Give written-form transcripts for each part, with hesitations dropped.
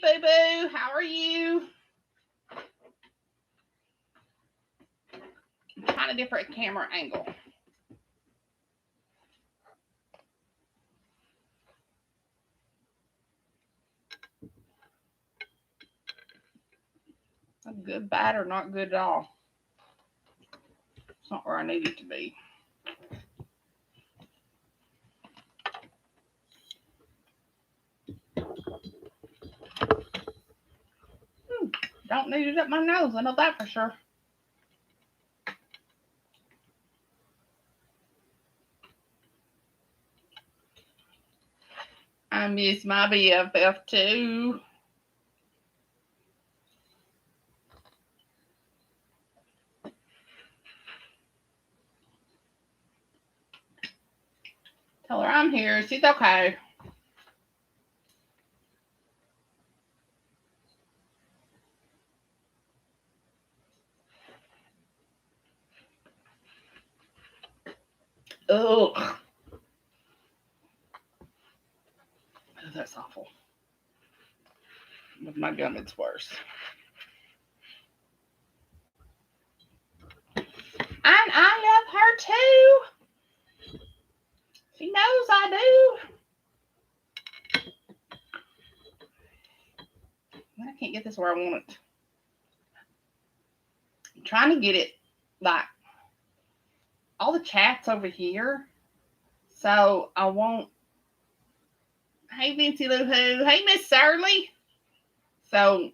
Hey, boo-boo. How are you? I'm trying a different camera angle. Not good, bad, or not good at all. It's not where I need it to be. Don't need it up my nose. I know that for sure. I miss my BFF too. Tell her I'm here. She's okay. Ugh. Oh, that's awful. With my gum, it's worse. And I love her too. She knows I do. I can't get this where I want it. I'm trying to get it like all the chats over here. So I won't. Hey, Vincy Lou Who. Hey, Miss Surly. So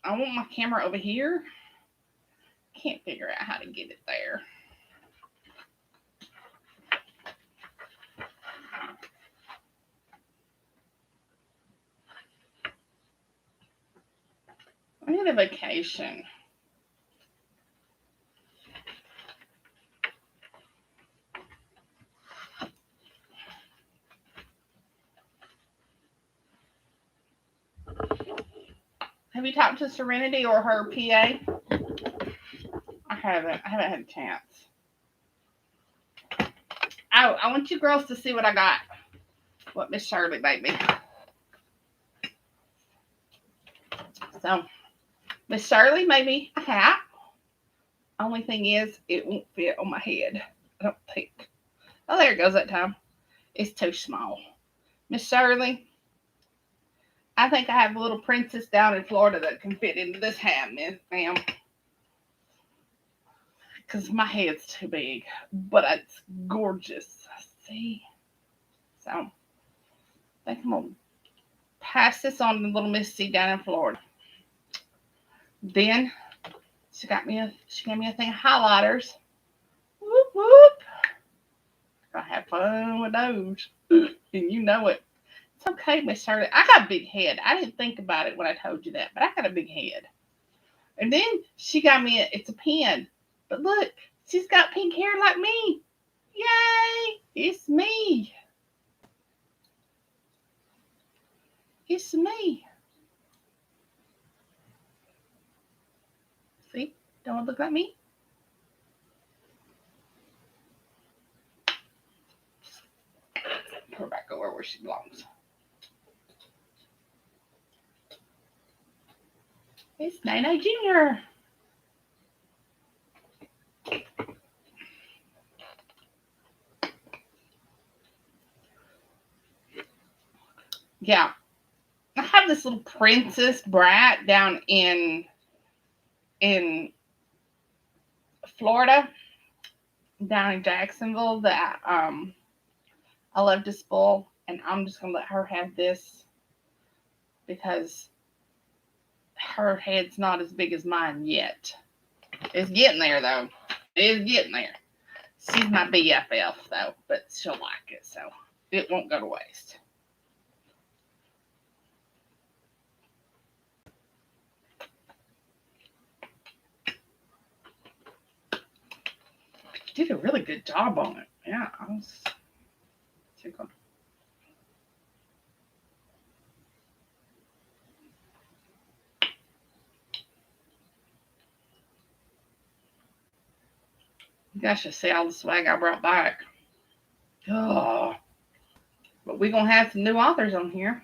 I want my camera over here. Can't figure out how to get it there. I need a vacation. Have you talked to Serenity or her PA? I haven't had a chance. Oh, I want you girls to see what I got. What Miss Shirley made me. So, Miss Shirley made me a hat. Only thing is, it won't fit on my head. I don't think. Oh, there it goes that time. It's too small. Miss Shirley, I think I have a little princess down in Florida that can fit into this hat, ma'am. Because my head's too big. But it's gorgeous. See? So, I think I'm going to pass this on to little Missy down in Florida. Then, she gave me a thing of highlighters. Whoop, whoop. I have fun with those. And you know it. It's okay, Miss Shirley. I got a big head. I didn't think about it when I told you that, but I got a big head. And then she got me it's a pen. But look, she's got pink hair like me. Yay! It's me. It's me. See? Don't it look like me? Put her back over where she belongs. It's Nino Jr. Yeah. I have this little princess brat down in Florida, down in Jacksonville, that I love to spoil, and I'm just gonna let her have this because her head's not as big as mine yet. It's getting there though. It's getting there. She's my BFF though, but she'll like it, so it won't go to waste. You did a really good job on it. Yeah, I was tickled. You guys should see all the swag I brought back. Oh, but we're going to have some new authors on here.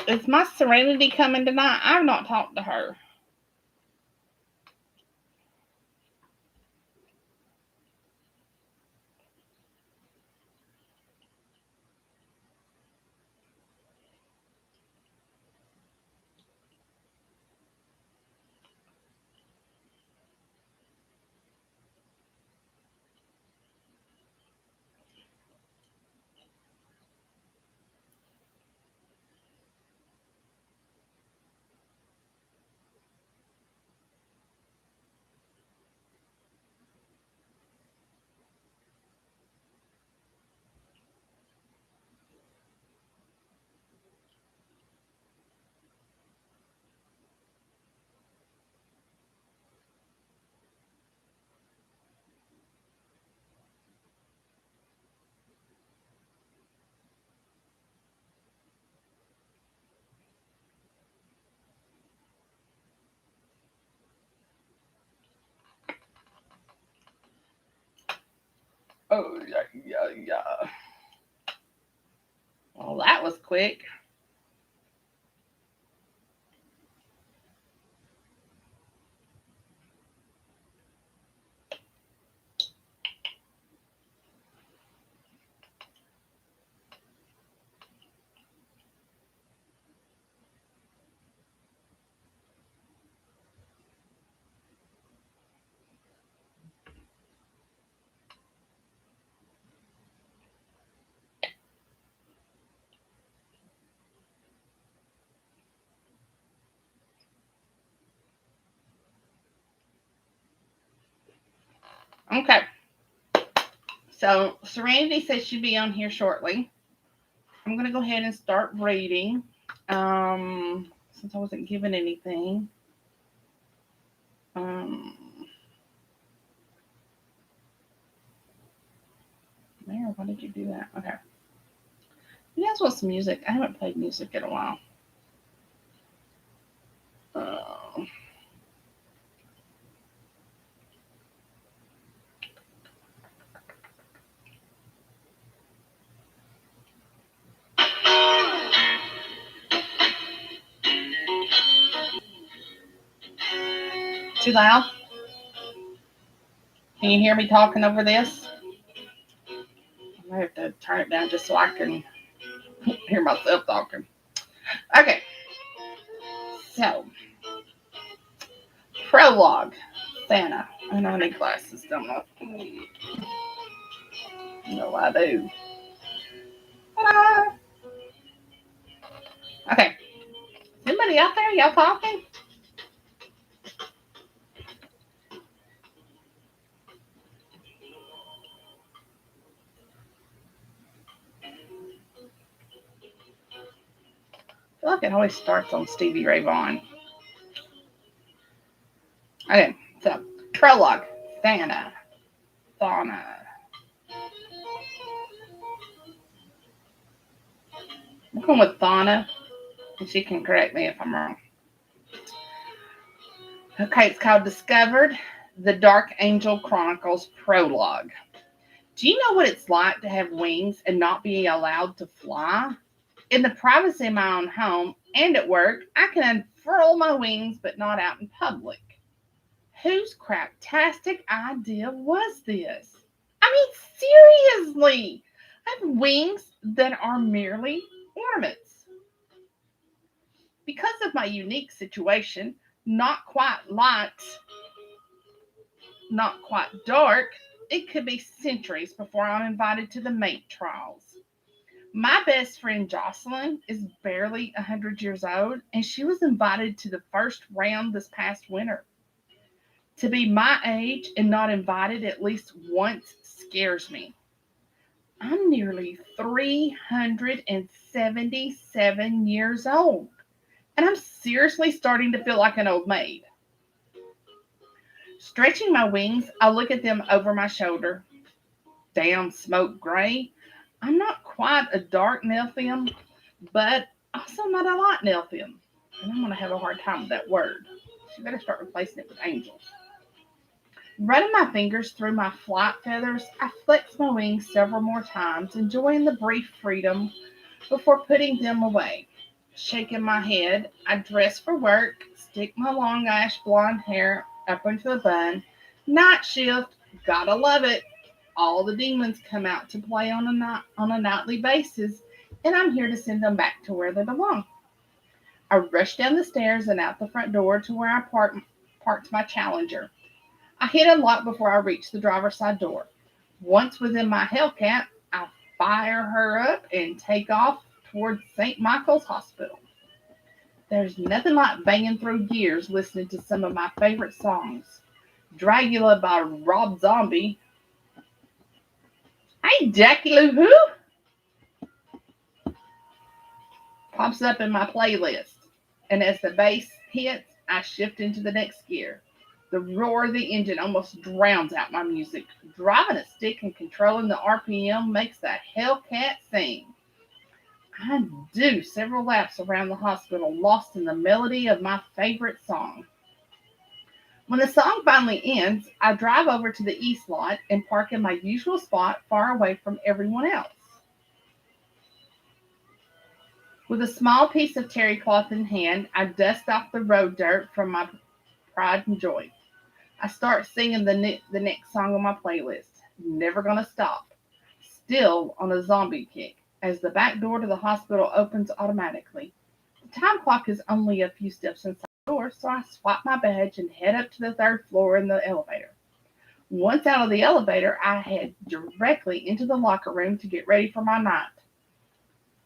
Is my Serenity coming tonight? I've not talked to her. Oh, yeah. Well, that was quick. Okay. So Serenity says she'll be on here shortly. I'm gonna go ahead and start reading. Since I wasn't given anything. Mary, why did you do that? Okay. You guys want some music? I haven't played music in a while. Uh, Too loud? Can you hear me talking over this? I might have to turn it down just so I can hear myself talking. Okay. So, Prologue. Santa. I know I need glasses, don't I? No, I do. Ah. Okay. Anybody out there? Y'all talking? I feel like it always starts on Stevie Ray Vaughan. Okay, so Prologue. Santa. Fauna. I'm going with Fauna, and she can correct me if I'm wrong. Okay, it's called Discovered, the Archangel Chronicles Prologue. Do you know what it's like to have wings and not be allowed to fly? In the privacy of my own home and at work, I can unfurl my wings, but not out in public. Whose craptastic idea was this? I mean, seriously, I have wings that are merely ornaments. Because of my unique situation, not quite light, not quite dark, it could be centuries before I'm invited to the mate trials. My best friend Jocelyn is barely 100 years old, and she was invited to the first round this past winter. To be my age and not invited at least once scares me. I'm nearly 377 years old, and I'm seriously starting to feel like an old maid. Stretching my wings, I look at them over my shoulder. Damn smoke gray. I'm not quite a dark Nephilim, but also not a light Nephilim. And I'm going to have a hard time with that word. So you better start replacing it with angels. Running my fingers through my flight feathers, I flex my wings several more times, enjoying the brief freedom before putting them away. shaking my head. I dress for work, stick my long ash blonde hair up into a bun. Night shift, gotta love it. All the demons come out to play on a nightly basis, and I'm here to send them back to where they belong. I rush down the stairs and out the front door to where I parked my Challenger. I hit unlock before I reach the driver's side door. Once within my Hellcat, I fire her up and take off towards St. Michael's Hospital. There's nothing like banging through gears listening to some of my favorite songs. Dragula by Rob Zombie. Hey, Jackie Lou Who pops up in my playlist. And as the bass hits, I shift into the next gear. The roar of the engine almost drowns out my music. Driving a stick and controlling the RPM makes the Hellcat sing. I do several laps around the hospital, lost in the melody of my favorite song. When the song finally ends, I drive over to the east lot and park in my usual spot far away from everyone else. With a small piece of terry cloth in hand, I dust off the road dirt from my pride and joy. I start singing the next song on my playlist, Never Gonna Stop, still on a zombie kick, as the back door to the hospital opens automatically. The time clock is only a few steps inside the door, so I swap my badge and head up to the third floor in the elevator. Once out of the elevator, I head directly into the locker room to get ready for my night.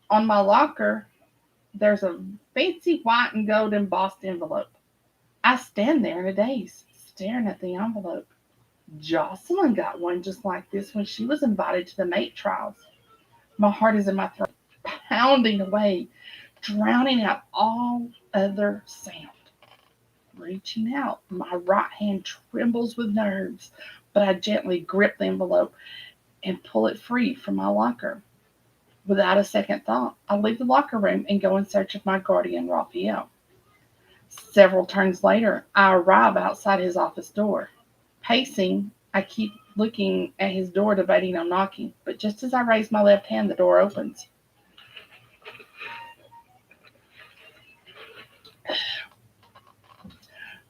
On my locker, there's a fancy white and gold embossed envelope. I stand there in a daze, staring at the envelope. Jocelyn got one just like this when she was invited to the mate trials. My heart is in my throat, pounding away, drowning out all other sound. Reaching out, my right hand trembles with nerves, but I gently grip the envelope and pull it free from my locker. Without a second thought, I leave the locker room and go in search of my guardian, Raphael. Several turns later, I arrive outside his office door. Pacing, I keep looking at his door, debating on knocking, but just as I raise my left hand, the door opens.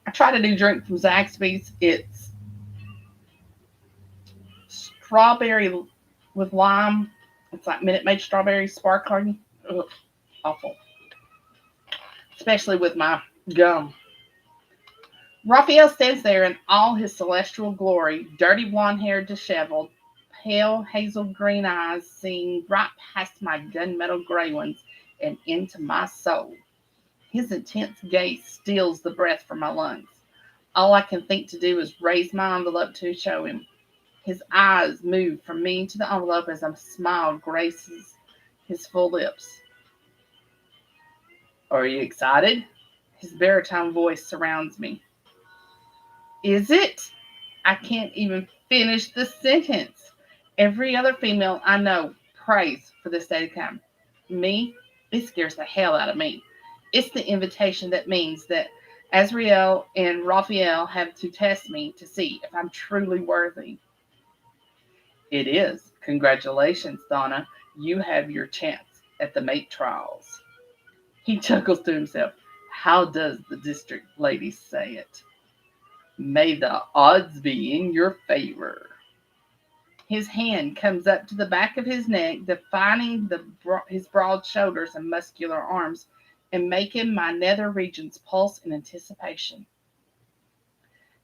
I try to do drink from Zaxby's. It's strawberry with lime. It's like Minute Maid strawberry sparkling. Ugh, awful. Especially with my gum. Raphael stands there in all his celestial glory, dirty blonde hair disheveled, pale hazel green eyes seeing right past my gunmetal gray ones and into my soul. His intense gaze steals the breath from my lungs. All I can think to do is raise my envelope to show him. His eyes move from me to the envelope as a smile graces his full lips. Are you excited? His baritone voice surrounds me. Is it? I can't even finish the sentence. Every other female I know prays for this day to come. Me, it scares the hell out of me. It's the invitation that means that Azrael and Raphael have to test me to see if I'm truly worthy. It is. Congratulations, Donna. You have your chance at the mate trials. He chuckles to himself. How does the district lady say it? May the odds be in your favor. His hand comes up to the back of his neck, defining his broad shoulders and muscular arms, and making my nether regions pulse in anticipation.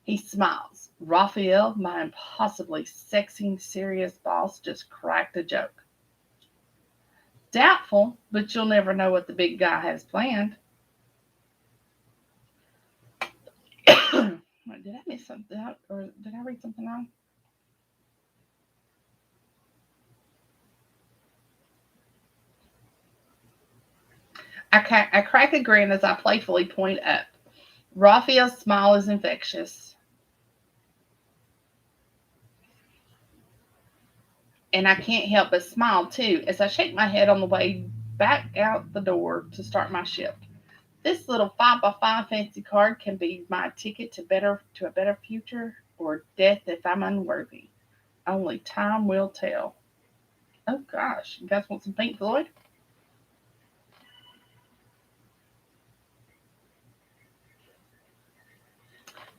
He smiles. Raphael, my impossibly sexy, serious boss, just cracked a joke. Doubtful, but you'll never know what the big guy has planned. Did I miss something out, or did I read something wrong? I crack a grin as I playfully point up. Raphael's smile is infectious, and I can't help but smile too as I shake my head on the way back out the door to start my shift. This little 5x5 fancy card can be my ticket to a better future or death if I'm unworthy. Only time will tell. Oh gosh, you guys want some Pink Floyd?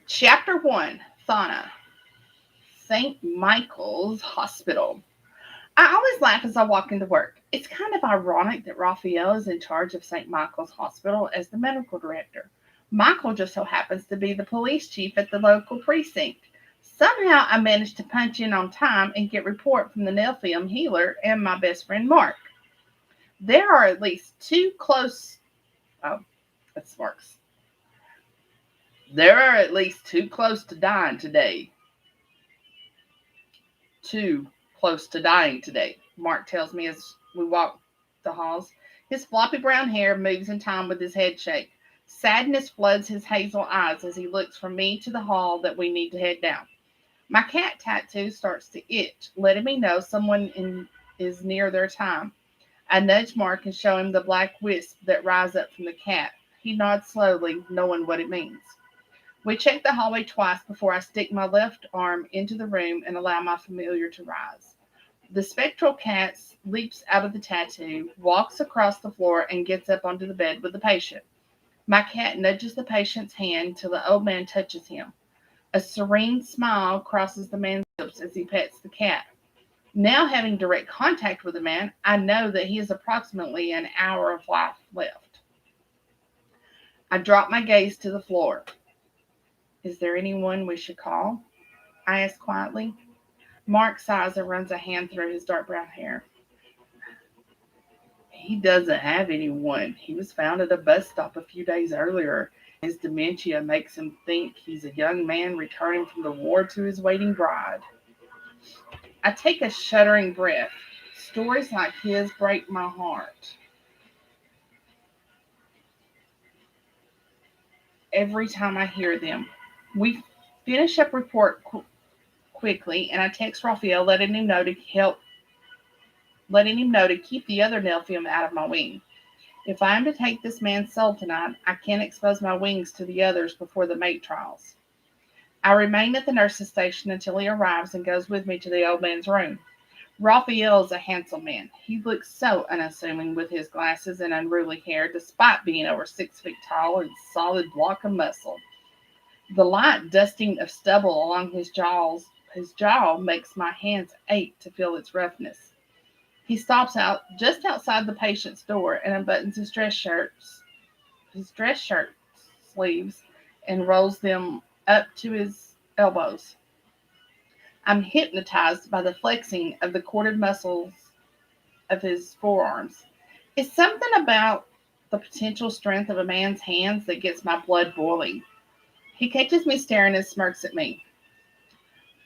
Chapter 1, Thana, St. Michael's Hospital. I always laugh as I walk into work. It's kind of ironic that Raphael is in charge of St. Michael's Hospital as the medical director. Michael just so happens to be the police chief at the local precinct. Somehow I managed to punch in on time and get report from the Nephilim healer and my best friend Mark. There are at least two close. Oh, that's Mark's. There are at least two close to dying today. Too close to dying today, Mark tells me as we walk the halls. His floppy brown hair moves in time with his head shake. Sadness floods his hazel eyes as he looks from me to the hall that we need to head down. My cat tattoo starts to itch, letting me know is near their time. I nudge Mark and show him the black wisp that rise up from the cat. He nods slowly, knowing what it means. We check the hallway twice before I stick my left arm into the room and allow my familiar to rise. The spectral cat leaps out of the tattoo, walks across the floor, and gets up onto the bed with the patient. My cat nudges the patient's hand till the old man touches him. A serene smile crosses the man's lips as he pets the cat. Now having direct contact with the man, I know that he has approximately an hour of life left. I drop my gaze to the floor. Is there anyone we should call? I ask quietly. Mark sighs and runs a hand through his dark brown hair. He doesn't have anyone. He was found at a bus stop a few days earlier. His dementia makes him think he's a young man returning from the war to his waiting bride. I take a shuddering breath. Stories like his break my heart. Every time I hear them. We finish up report quickly, and I text Raphael letting him know to keep the other Nephilim out of my wing. If I am to take this man's soul tonight, I can't expose my wings to the others before the mate trials. I remain at the nurse's station until he arrives and goes with me to the old man's room. Raphael is a handsome man. He looks so unassuming with his glasses and unruly hair, despite being over 6 feet tall and solid block of muscle. The light dusting of stubble along his jaw makes my hands ache to feel its roughness. He stops out just outside the patient's door and unbuttons his dress shirt sleeves and rolls them up to his elbows. I'm hypnotized by the flexing of the corded muscles of his forearms. It's something about the potential strength of a man's hands that gets my blood boiling. He catches me staring and smirks at me.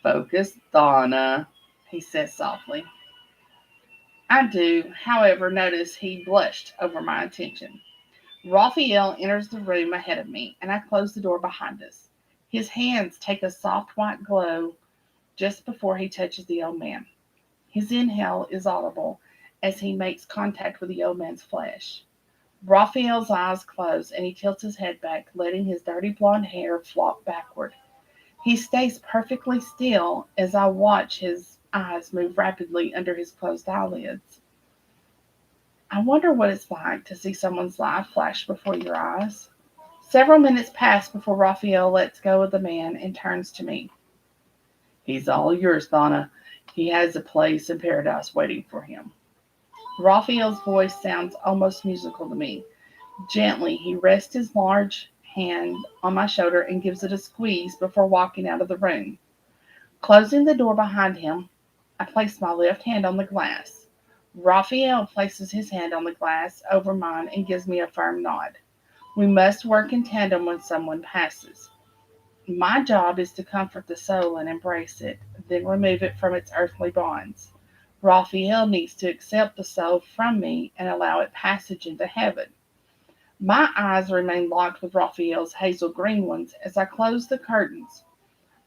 Focus, Donna, he says softly. I do, however, notice he blushed over my attention. Raphael enters the room ahead of me, and I close the door behind us. His hands take a soft white glow just before he touches the old man. His inhale is audible as he makes contact with the old man's flesh. Raphael's eyes close, and he tilts his head back, letting his dirty blonde hair flop backward. He stays perfectly still as I watch his eyes move rapidly under his closed eyelids. I wonder what it's like to see someone's life flash before your eyes. Several minutes pass before Raphael lets go of the man and turns to me. He's all yours, Donna. He has a place in paradise waiting for him. Raphael's voice sounds almost musical to me. Gently, he rests his large hand on my shoulder and gives it a squeeze before walking out of the room. Closing the door behind him, I place my left hand on the glass. Raphael places his hand on the glass over mine and gives me a firm nod. We must work in tandem when someone passes. My job is to comfort the soul and embrace it, then remove it from its earthly bonds. Raphael needs to accept the soul from me and allow it passage into heaven. My eyes remain locked with Raphael's hazel green ones as I close the curtains.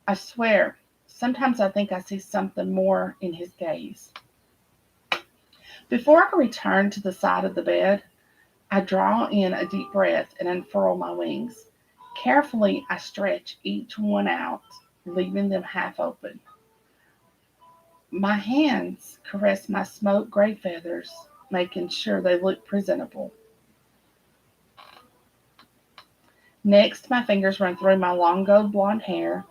I swear, sometimes I think I see something more in his gaze. Before I return to the side of the bed, I draw in a deep breath and unfurl my wings. Carefully, I stretch each one out, leaving them half open. My hands caress my smoke gray feathers, making sure they look presentable. Next, my fingers run through my long gold blonde hair,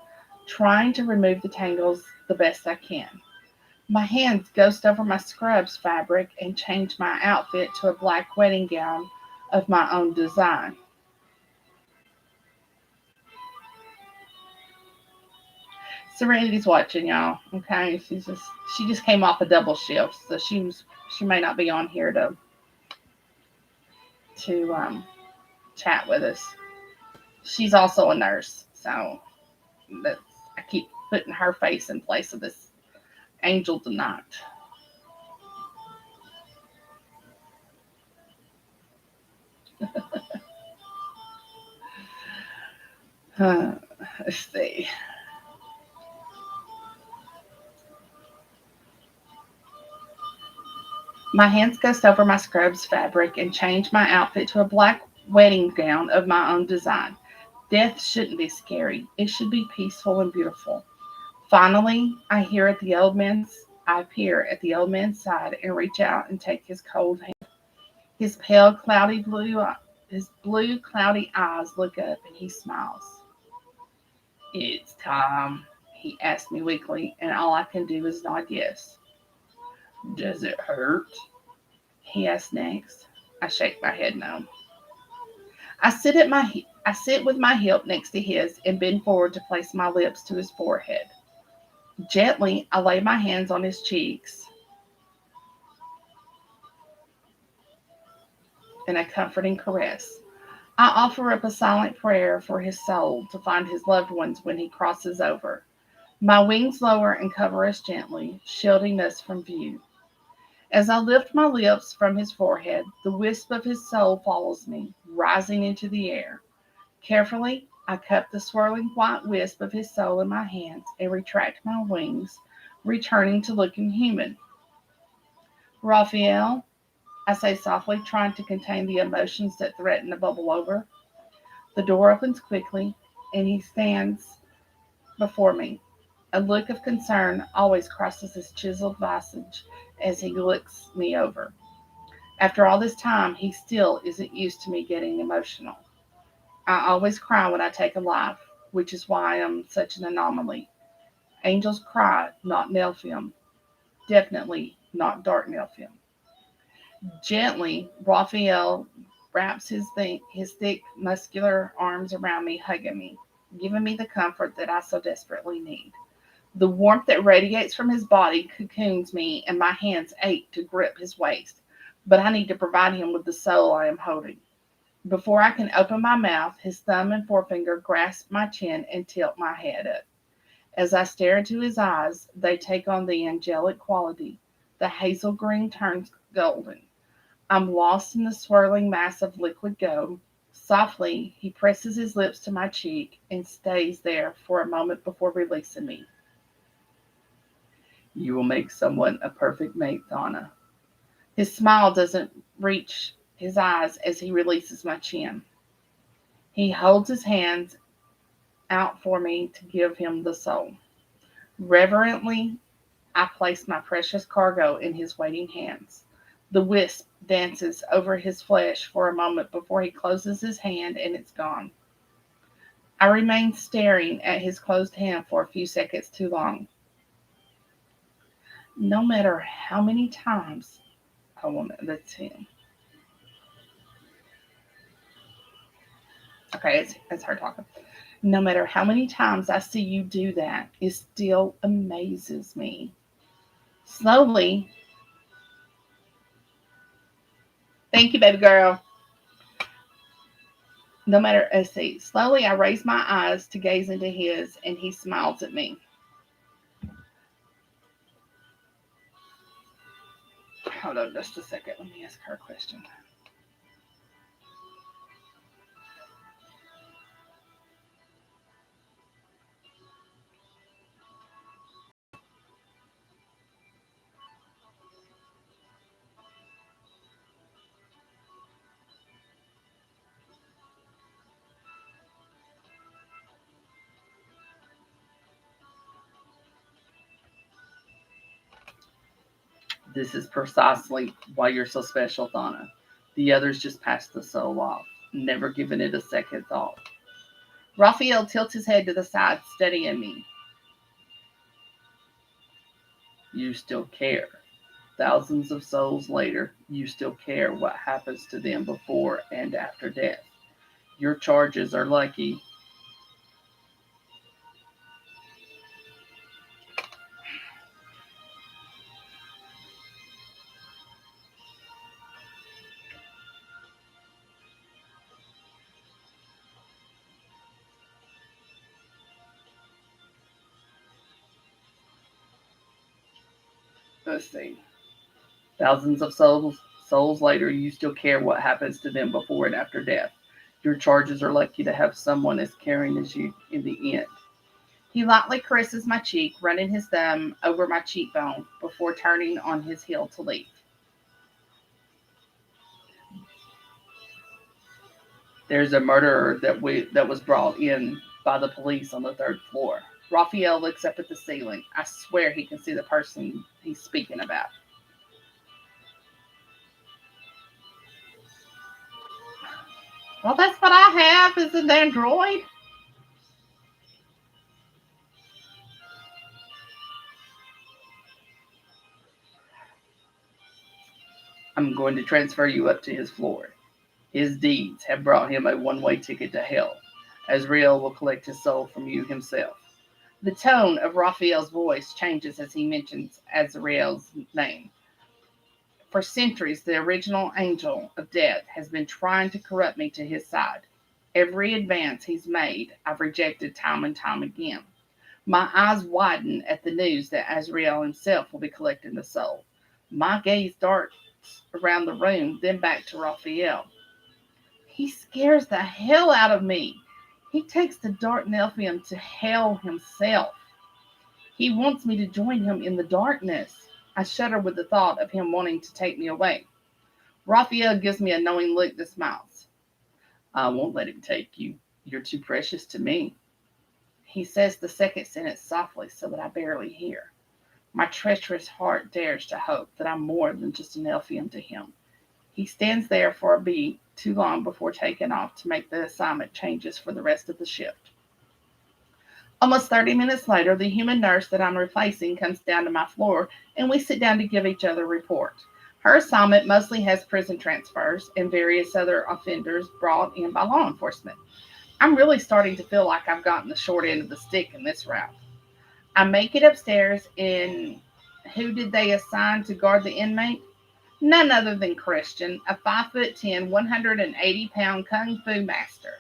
trying to remove the tangles the best I can. My hands ghost over my scrubs fabric and change my outfit to a black wedding gown of my own design. Serenity's watching, y'all. Okay, she just came off a double shift, so she may not be on here to chat with us. She's also a nurse, so that's, I keep putting her face in place of this angel tonight. Let's see. My hands ghost over my scrubs fabric and change my outfit to a black wedding gown of my own design. Death shouldn't be scary. It should be peaceful and beautiful. Finally, I appear at the old man's side and reach out and take his cold hand. His pale, his blue, cloudy eyes look up and he smiles. It's time, he asks me weakly, and all I can do is nod yes. Does it hurt? He asks next. I shake my head no. I sit with my hip next to his and bend forward to place my lips to his forehead. Gently, I lay my hands on his cheeks in a comforting caress. I offer up a silent prayer for his soul to find his loved ones when he crosses over. My wings lower and cover us gently, shielding us from view. As I lift my lips from his forehead, the wisp of his soul follows me, rising into the air. Carefully, I cup the swirling white wisp of his soul in my hands and retract my wings, returning to looking human. Raphael, I say softly, trying to contain the emotions that threaten to bubble over. The door opens quickly, and he stands before me. A look of concern always crosses his chiseled visage as he looks me over. After all this time, he still isn't used to me getting emotional. I always cry when I take a life, which is why I'm such an anomaly. Angels cry, not Nephilim. Definitely not dark Nephilim. Gently, Raphael wraps his thick, muscular arms around me, hugging me, giving me the comfort that I so desperately need. The warmth that radiates from his body cocoons me, and my hands ache to grip his waist, but I need to provide him with the soul I am holding. Before I can open my mouth, his thumb and forefinger grasp my chin and tilt my head up. As I stare into his eyes, they take on the angelic quality. The hazel green turns golden. I'm lost in the swirling mass of liquid gold. Softly, he presses his lips to my cheek and stays there for a moment before releasing me. You will make someone a perfect mate, Donna. His smile doesn't reach his eyes as he releases my chin. He holds his hands out for me to give him the soul. Reverently, I place my precious cargo in his waiting hands. The wisp dances over his flesh for a moment before he closes his hand and it's gone. I remain staring at his closed hand for a few seconds too long. No matter how many times I want to, that's him. Okay, it's her talking. No matter how many times I see you do that, it still amazes me. Slowly, thank you, baby girl. No matter, let's see. Slowly, I raise my eyes to gaze into his, and he smiles at me. Hold on just a second. Let me ask her a question. This is precisely why you're so special, Donna. The others just passed the soul off, never giving it a second thought. Raphael tilts his head to the side, studying me. You still care. Thousands of souls later, you still care what happens to them before and after death. Your charges are lucky. Let's see. Thousands of souls later, you still care what happens to them before and after death. Your charges are lucky to have someone as caring as you in the end. He lightly caresses my cheek, running his thumb over my cheekbone before turning on his heel to leave. There's a murderer that was brought in by the police on the 3rd floor. Raphael looks up at the ceiling. I swear he can see the person he's speaking about. Well, that's what I have is an android. I'm going to transfer you up to his floor. His deeds have brought him a one-way ticket to hell. Azrael will collect his soul from you himself. The tone of Raphael's voice changes as he mentions Azrael's name. For centuries, the original angel of death has been trying to corrupt me to his side. Every advance he's made, I've rejected time and time again. My eyes widen at the news that Azrael himself will be collecting the soul. My gaze darts around the room, then back to Raphael. He scares the hell out of me. He takes the dark Nephilim to hell himself. He wants me to join him in the darkness. I shudder with the thought of him wanting to take me away. Raphael gives me a knowing look that smiles. I won't let him take you. You're too precious to me. He says the second sentence softly so that I barely hear. My treacherous heart dares to hope that I'm more than just an Nephilim to him. He stands there for a beat too long before taking off to make the assignment changes for the rest of the shift. Almost 30 minutes later, the human nurse that I'm replacing comes down to my floor, and we sit down to give each other a report. Her assignment mostly has prison transfers and various other offenders brought in by law enforcement. I'm really starting to feel like I've gotten the short end of the stick in this route. I make it upstairs, and who did they assign to guard the inmate? None other than Christian, a 5'10", 180-pound kung fu master.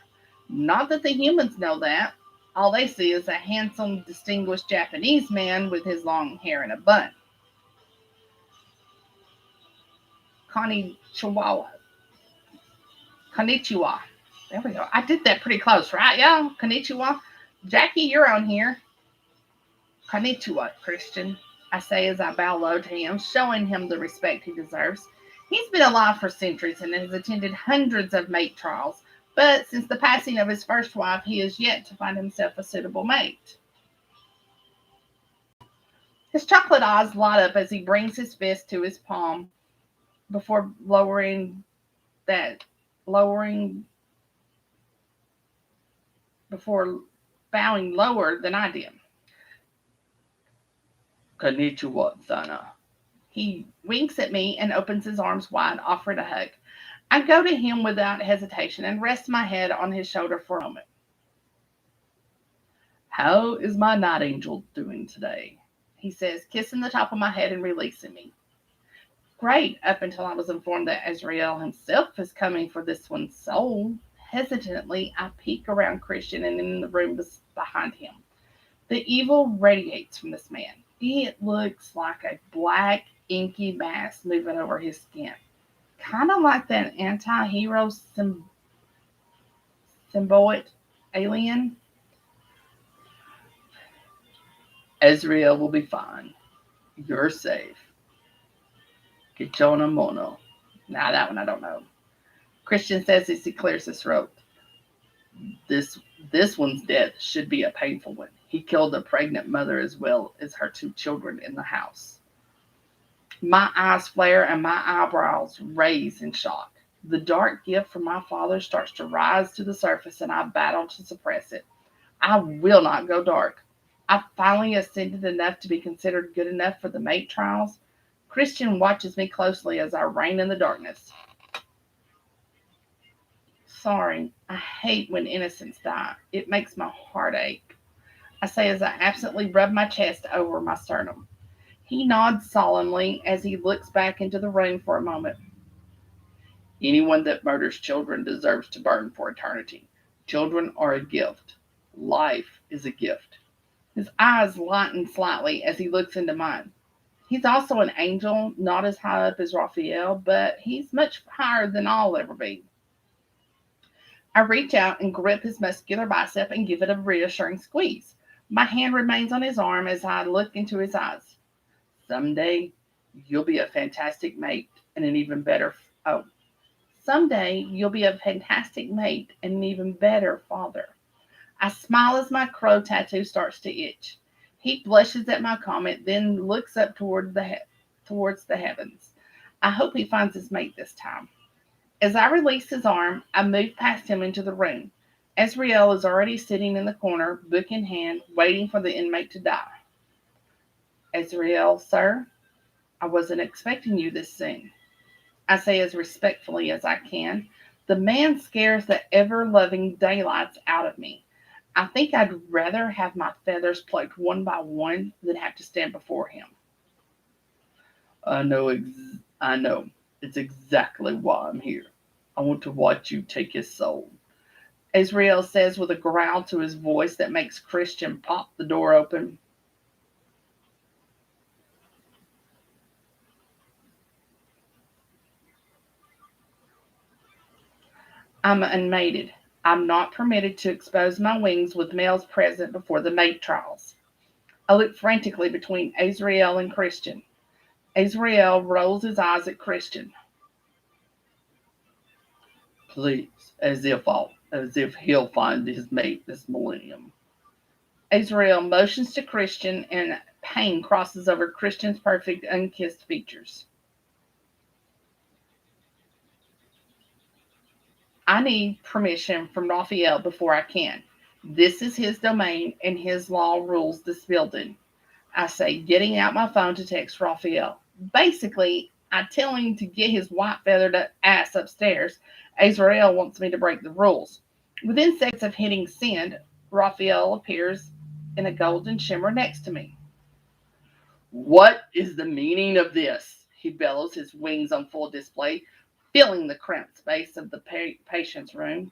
Not that the humans know that. All they see is a handsome, distinguished Japanese man with his long hair in a bun. Konnichiwa. There we go. I did that pretty close, right, y'all? Konnichiwa. Jackie, you're on here. Konnichiwa, Christian, I say as I bow low to him, showing him the respect he deserves. He's been alive for centuries and has attended hundreds of mate trials, but since the passing of his first wife, he has yet to find himself a suitable mate. His chocolate eyes light up as he brings his fist to his palm before bowing lower than I did. Konnichiwa, Sana. He winks at me and opens his arms wide, offering a hug. I go to him without hesitation and rest my head on his shoulder for a moment. How is my night angel doing today? He says, kissing the top of my head and releasing me. Great, up until I was informed that Azrael himself is coming for this one's soul. Hesitantly, I peek around Christian and in the room behind him. The evil radiates from this man. It looks like a black, inky mass moving over his skin. Kind of like that anti-hero symbiote alien. Azrael will be fine. You're safe. Kichona Mono. Nah, that one I don't know. Christian says as he clears his throat. This one's death should be a painful one. He killed a pregnant mother as well as her 2 children in the house. My eyes flare and my eyebrows raise in shock. The dark gift from my father starts to rise to the surface, and I battle to suppress it. I will not go dark. I finally ascended enough to be considered good enough for the mate trials. Christian watches me closely as I reign in the darkness. Sorry, I hate when innocents die. It makes my heart ache, I say as I absently rub my chest over my sternum. He nods solemnly as he looks back into the room for a moment. Anyone that murders children deserves to burn for eternity. Children are a gift. Life is a gift. His eyes lighten slightly as he looks into mine. He's also an angel, not as high up as Raphael, but he's much higher than I'll ever be. I reach out and grip his muscular bicep and give it a reassuring squeeze. My hand remains on his arm as I look into his eyes. Someday, you'll be a fantastic mate and an even better. Oh, Someday you'll be a fantastic mate and an even better father. I smile as my crow tattoo starts to itch. He blushes at my comment, then looks up towards the heavens. I hope he finds his mate this time. As I release his arm, I move past him into the room. Azrael is already sitting in the corner, book in hand, waiting for the inmate to die. Azrael, sir, I wasn't expecting you this soon. I say as respectfully as I can. The man scares the ever-loving daylights out of me. I think I'd rather have my feathers plucked one by one than have to stand before him. I know. I know. It's exactly why I'm here. I want to watch you take his soul. Azrael says with a growl to his voice that makes Christian pop the door open. I'm unmated. I'm not permitted to expose my wings with males present before the mate trials. I look frantically between Azrael and Christian. Azrael rolls his eyes at Christian. Please, as if he'll find his mate this millennium. Azrael motions to Christian, and pain crosses over Christian's perfect, unkissed features. I need permission from Raphael before I can. This is his domain, and his law rules this building. I say, getting out my phone to text Raphael. Basically, I tell him to get his white feathered ass upstairs. Azrael wants me to break the rules. Within seconds of hitting send, Raphael appears in a golden shimmer next to me. What is the meaning of this? He bellows, his wings on full display, filling the cramped space of the patient's room.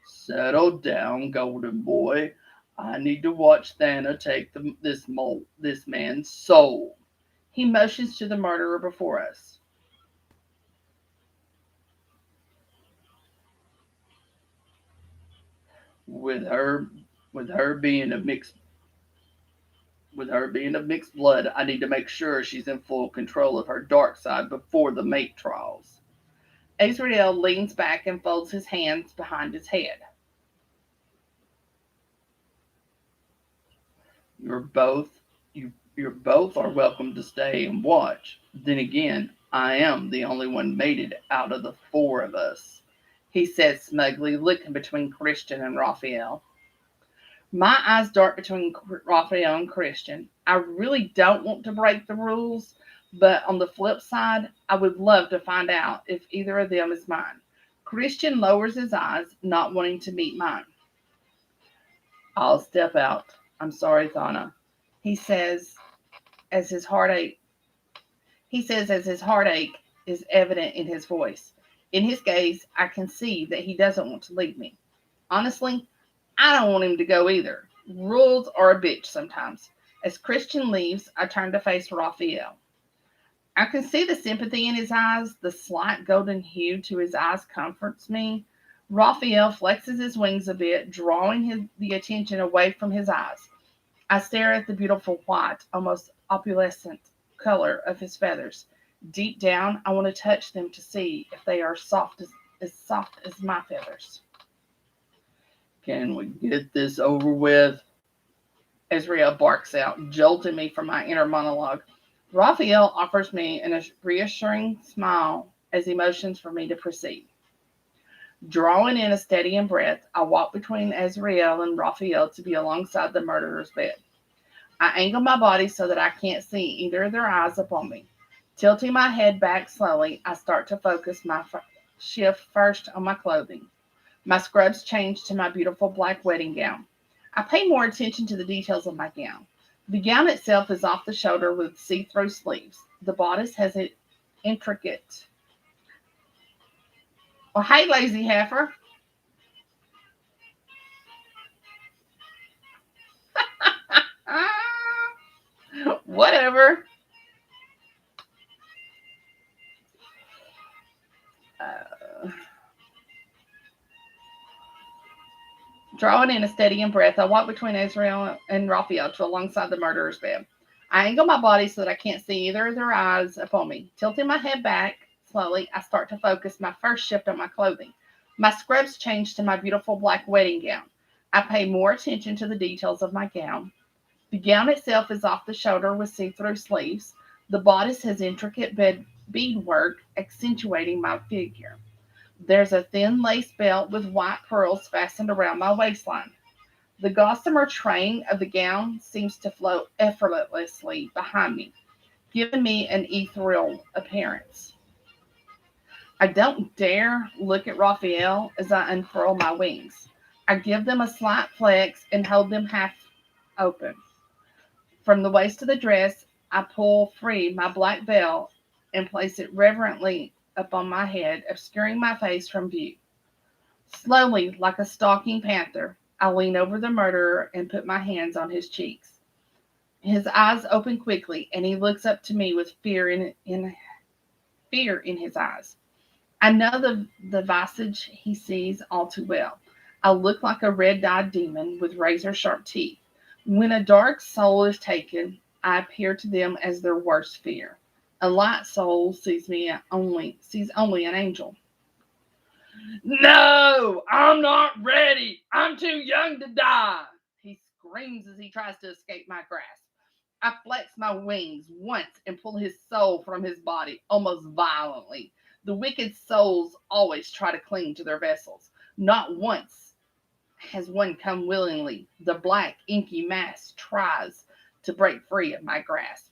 Settle down, golden boy. I need to watch Thana take this man's soul. He motions to the murderer before us. With her being of mixed blood, I need to make sure she's in full control of her dark side before the mate trials. Azrael leans back and folds his hands behind his head. You're both are welcome to stay and watch. Then again, I am the only one mated out of the four of us, he says smugly, looking between Christian and Raphael. My eyes dart between Raphael and Christian. I really don't want to break the rules, but on the flip side, I would love to find out if either of them is mine. Christian lowers his eyes, not wanting to meet mine. I'll step out. I'm sorry, Thana, he says as his heartache is evident in his voice. In his gaze, I can see that he doesn't want to leave me. Honestly, I don't want him to go either. Rules are a bitch sometimes. As Christian leaves, I turn to face Raphael. I can see the sympathy in his eyes. The slight golden hue to his eyes comforts me. Raphael flexes his wings a bit, drawing the attention away from his eyes. I stare at the beautiful white, almost opalescent color of his feathers. Deep down, I want to touch them to see if they are soft as my feathers. Can we get this over with? Azrael barks out, jolting me from my inner monologue. Raphael offers me a reassuring smile as he motions for me to proceed. Drawing in a steady breath, I walk between Azrael and Raphael to be alongside the murderer's bed. I angle my body so that I can't see either of their eyes upon me. Tilting my head back slowly, I start to focus my shift first on my clothing. My scrubs change to my beautiful black wedding gown. I pay more attention to the details of my gown. The gown itself is off the shoulder with see-through sleeves. The bodice has an intricate... Oh, hey, lazy heifer. Whatever. Drawing in a steady breath, I walk between Azrael and Raphael to alongside the murderer's bed. I angle my body so that I can't see either of their eyes upon me. Tilting my head back slowly, I start to focus my first shift on my clothing. My scrubs change to my beautiful black wedding gown. I pay more attention to the details of my gown. The gown itself is off the shoulder with see-through sleeves. The bodice has intricate beadwork accentuating my figure. There's a thin lace belt with white pearls fastened around my waistline. The gossamer train of the gown seems to flow effortlessly behind me, giving me an ethereal appearance. I don't dare look at Raphael as I unfurl my wings. I give them a slight flex and hold them half open. From the waist of the dress, I pull free my black veil and place it reverently upon my head, obscuring my face from view. Slowly, like a stalking panther, I lean over the murderer and put my hands on his cheeks. His eyes open quickly, and he looks up to me with fear in his eyes. I know the visage he sees all too well. I look like a red-dyed demon with razor-sharp teeth. When a dark soul is taken, I appear to them as their worst fear. A light soul sees only an angel. No, I'm not ready. I'm too young to die. He screams as he tries to escape my grasp. I flex my wings once and pull his soul from his body almost violently. The wicked souls always try to cling to their vessels. Not once has one come willingly. The black, inky mass tries to break free of my grasp.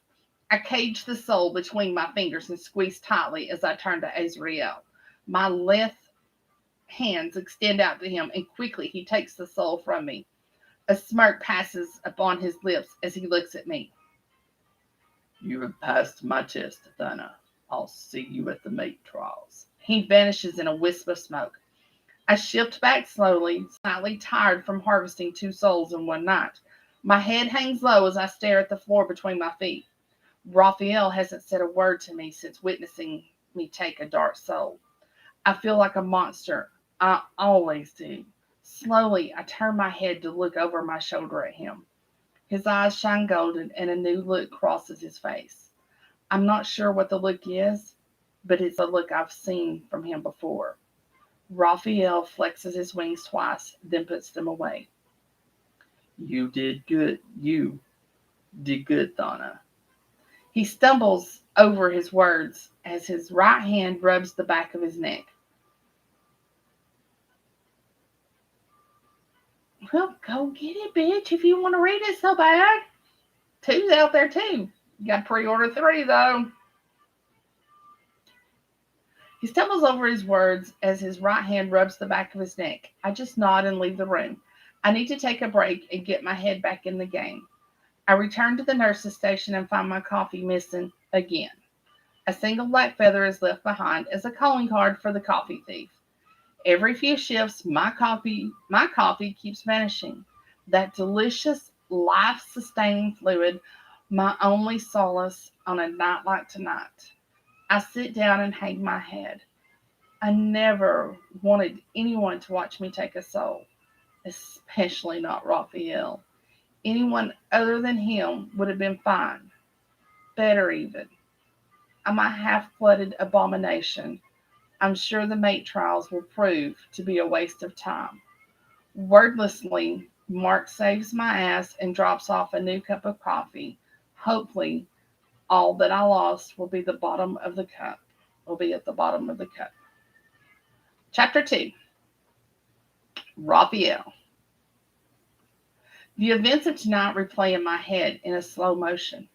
I cage the soul between my fingers and squeeze tightly as I turn to Azrael. My left hands extend out to him, and quickly he takes the soul from me. A smirk passes upon his lips as he looks at me. You have passed my test, Athena. I'll see you at the mate trials. He vanishes in a wisp of smoke. I shift back slowly, slightly tired from harvesting 2 souls in one night. My head hangs low as I stare at the floor between my feet. Raphael hasn't said a word to me since witnessing me take a dark soul. I feel like a monster. I always do. Slowly, I turn my head to look over my shoulder at him. His eyes shine golden, and a new look crosses his face. I'm not sure what the look is, but it's a look I've seen from him before. Raphael flexes his wings twice, then puts them away. You did good. You did good, Thana. He stumbles over his words as his right hand rubs the back of his neck. Well, go get it, bitch, if you want to read it so bad. 2's out there, too. You got to pre-order 3, though. He stumbles over his words as his right hand rubs the back of his neck. I just nod and leave the room. I need to take a break and get my head back in the game. I return to the nurse's station and find my coffee missing again. A single black feather is left behind as a calling card for the coffee thief. Every few shifts, my coffee keeps vanishing. That delicious, life-sustaining fluid, my only solace on a night like tonight. I sit down and hang my head. I never wanted anyone to watch me take a soul, especially not Raphael. Anyone other than him would have been fine. Better even. I'm a half-blooded abomination. I'm sure the mate trials will prove to be a waste of time. Wordlessly, Mark saves my ass and drops off a new cup of coffee. Hopefully, all that I lost will be the bottom of the cup. will be at the bottom of the cup. Chapter 2. Raphael. The events of tonight replay in my head in a slow motion.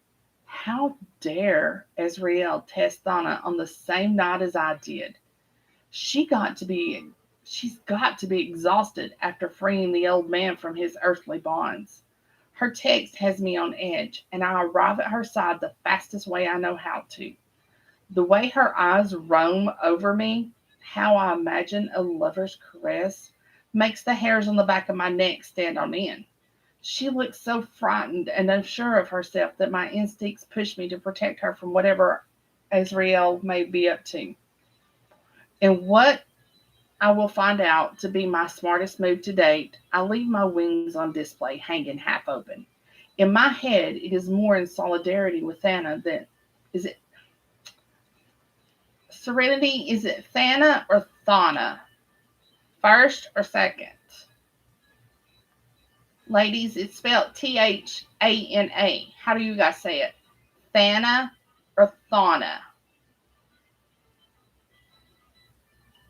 How dare Azrael test Thana on the same night as I did? She's got to be exhausted after freeing the old man from his earthly bonds. Her text has me on edge, and I arrive at her side the fastest way I know how to. The way her eyes roam over me, how I imagine a lover's caress, makes the hairs on the back of my neck stand on end. She looks so frightened and unsure of herself that my instincts push me to protect her from whatever Azrael may be up to. And what I will find out to be my smartest move to date, I leave my wings on display, hanging half open. In my head, it is more in solidarity with Thana than is it Serenity? Is it Thana or Thana? First or second? Ladies, it's spelled Thana. How do you guys say it? Thana or Thana?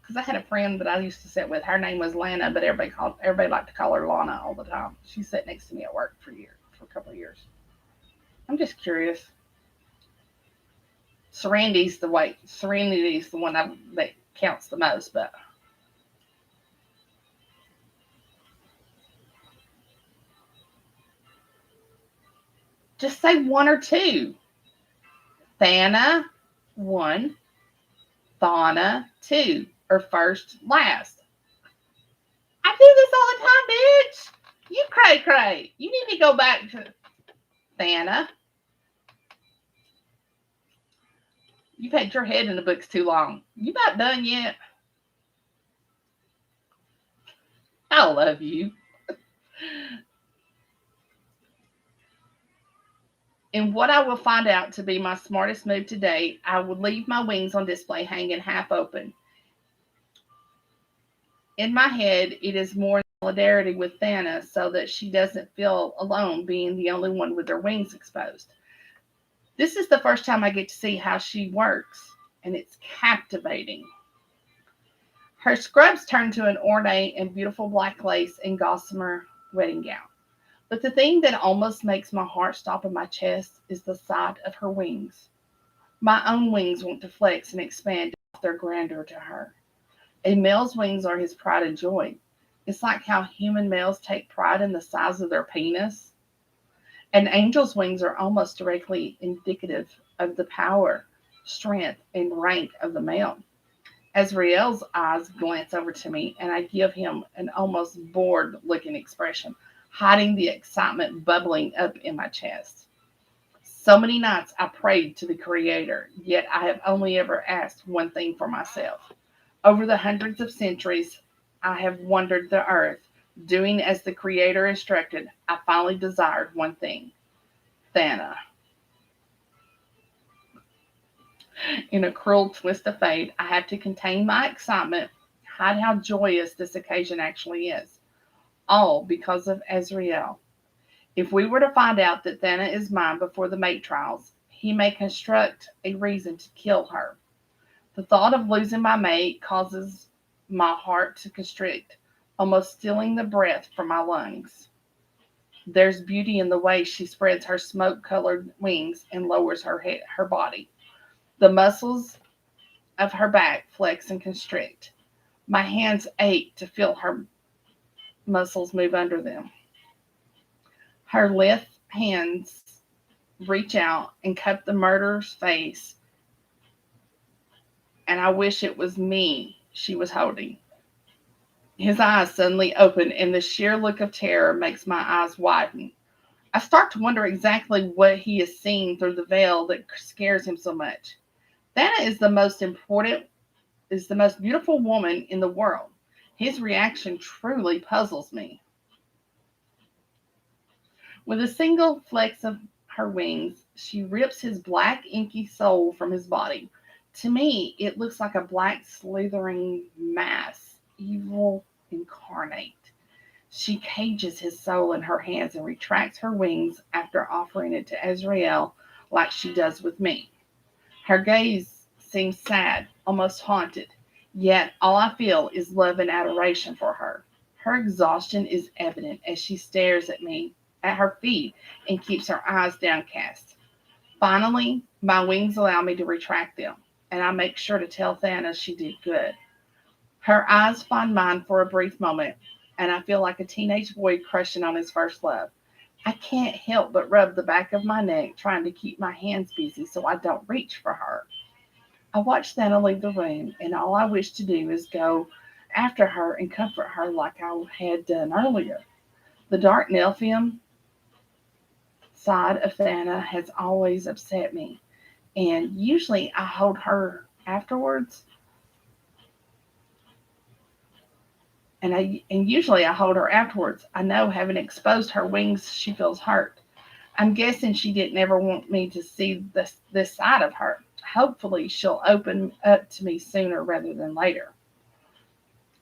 Because I had a friend that I used to sit with. Her name was Lana, but everybody liked to call her Lana all the time. She sat next to me at work for a couple of years. I'm just curious. Serenity's the one that counts the most, but just say one or two. Thana, 1. Thana, 2. Or first, last. I do this all the time, bitch. You cray. You need to go back to Thana. You've had your head in the books too long. You not done yet? I love you. In what I will find out to be my smartest move to date, I would leave my wings on display hanging half open. In my head, it is more in solidarity with Thana so that she doesn't feel alone being the only one with her wings exposed. This is the first time I get to see how she works, and it's captivating. Her scrubs turn to an ornate and beautiful black lace and gossamer wedding gown. But the thing that almost makes my heart stop in my chest is the sight of her wings. My own wings want to flex and expand off their grandeur to her. A male's wings are his pride and joy. It's like how human males take pride in the size of their penis. An angel's wings are almost directly indicative of the power, strength, and rank of the male. Azrael's eyes glance over to me, and I give him an almost bored-looking expression, hiding the excitement bubbling up in my chest. So many nights I prayed to the Creator, yet I have only ever asked one thing for myself. Over the hundreds of centuries I have wandered the earth, doing as the Creator instructed. I finally desired one thing: Thana. In a cruel twist of fate, I have to contain my excitement, hide how joyous this occasion actually is. All because of Azrael. If we were to find out that Thana is mine before the mate trials, he may construct a reason to kill her. The thought of losing my mate causes my heart to constrict, almost stealing the breath from my lungs. There's beauty in the way she spreads her smoke-colored wings and lowers her body. The muscles of her back flex and constrict. My hands ache to feel her muscles move under them. Her lithe hands reach out and cup the murderer's face, and I wish it was me she was holding. His eyes suddenly open, and the sheer look of terror makes my eyes widen. I start to wonder exactly what he is seeing through the veil that scares him so much. Thana is the most beautiful woman in the world. His reaction truly puzzles me. With a single flex of her wings, she rips his black, inky soul from his body. To me, it looks like a black, slithering mass, evil incarnate. She cages his soul in her hands and retracts her wings after offering it to Azrael like she does with me. Her gaze seems sad, almost haunted. Yet all I feel is love and adoration for her. Her exhaustion is evident as she stares at me, at her feet, and keeps her eyes downcast. Finally, my wings allow me to retract them, and I make sure to tell Thana she did good. Her eyes find mine for a brief moment, and I feel like a teenage boy crushing on his first love. I can't help but rub the back of my neck, trying to keep my hands busy so I don't reach for her. I watch Thana leave the room, and all I wish to do is go after her and comfort her like I had done earlier. The dark Nephilim side of Thana has always upset me, and usually I hold her afterwards. I know having exposed her wings, she feels hurt. I'm guessing she didn't ever want me to see this side of her. Hopefully, she'll open up to me sooner rather than later.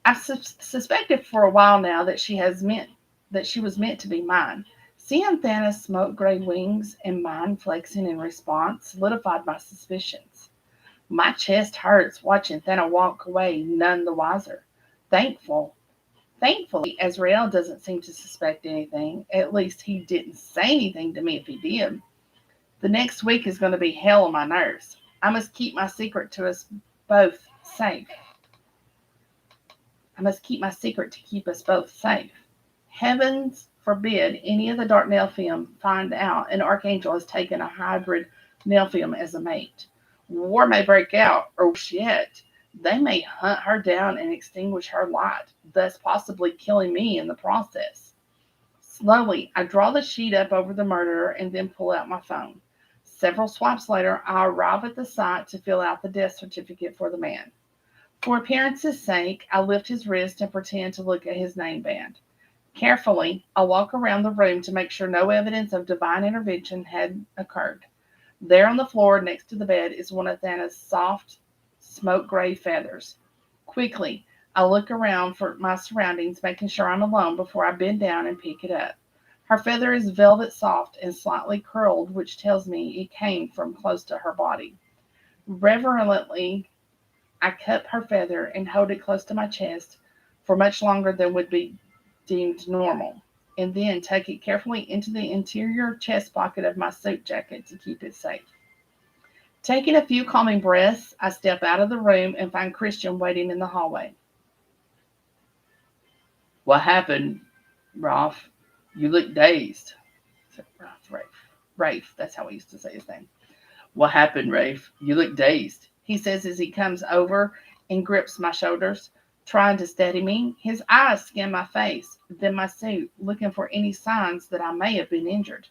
I've suspected for a while now that she was meant to be mine. Seeing Thanos' smoke gray wings and mine flexing in response solidified my suspicions. My chest hurts watching Thana walk away none the wiser. Thankfully, Azrael doesn't seem to suspect anything. At least he didn't say anything to me if he did. The next week is going to be hell on my nerves. I must keep my secret to us both safe. I must keep my secret to keep us both safe. Heavens forbid any of the dark Nephilim find out an Archangel has taken a hybrid Nephilim as a mate. War may break out, or worse yet, they may hunt her down and extinguish her light, thus possibly killing me in the process. Slowly, I draw the sheet up over the murderer and then pull out my phone. Several swipes later, I arrive at the site to fill out the death certificate for the man. For appearance's sake, I lift his wrist and pretend to look at his name band. Carefully, I walk around the room to make sure no evidence of divine intervention had occurred. There on the floor next to the bed is one of Thana's soft, smoke gray feathers. Quickly, I look around for my surroundings, making sure I'm alone before I bend down and pick it up. Her feather is velvet soft and slightly curled, which tells me it came from close to her body. Reverently, I cup her feather and hold it close to my chest for much longer than would be deemed normal, and then tuck it carefully into the interior chest pocket of my suit jacket to keep it safe. Taking a few calming breaths, I step out of the room and find Christian waiting in the hallway. What happened, Ralph? You look dazed. Rafe, that's how he used to say his name. What happened, Rafe? You look dazed. He says as he comes over and grips my shoulders, trying to steady me. His eyes scan my face, then my suit, looking for any signs that I may have been injured.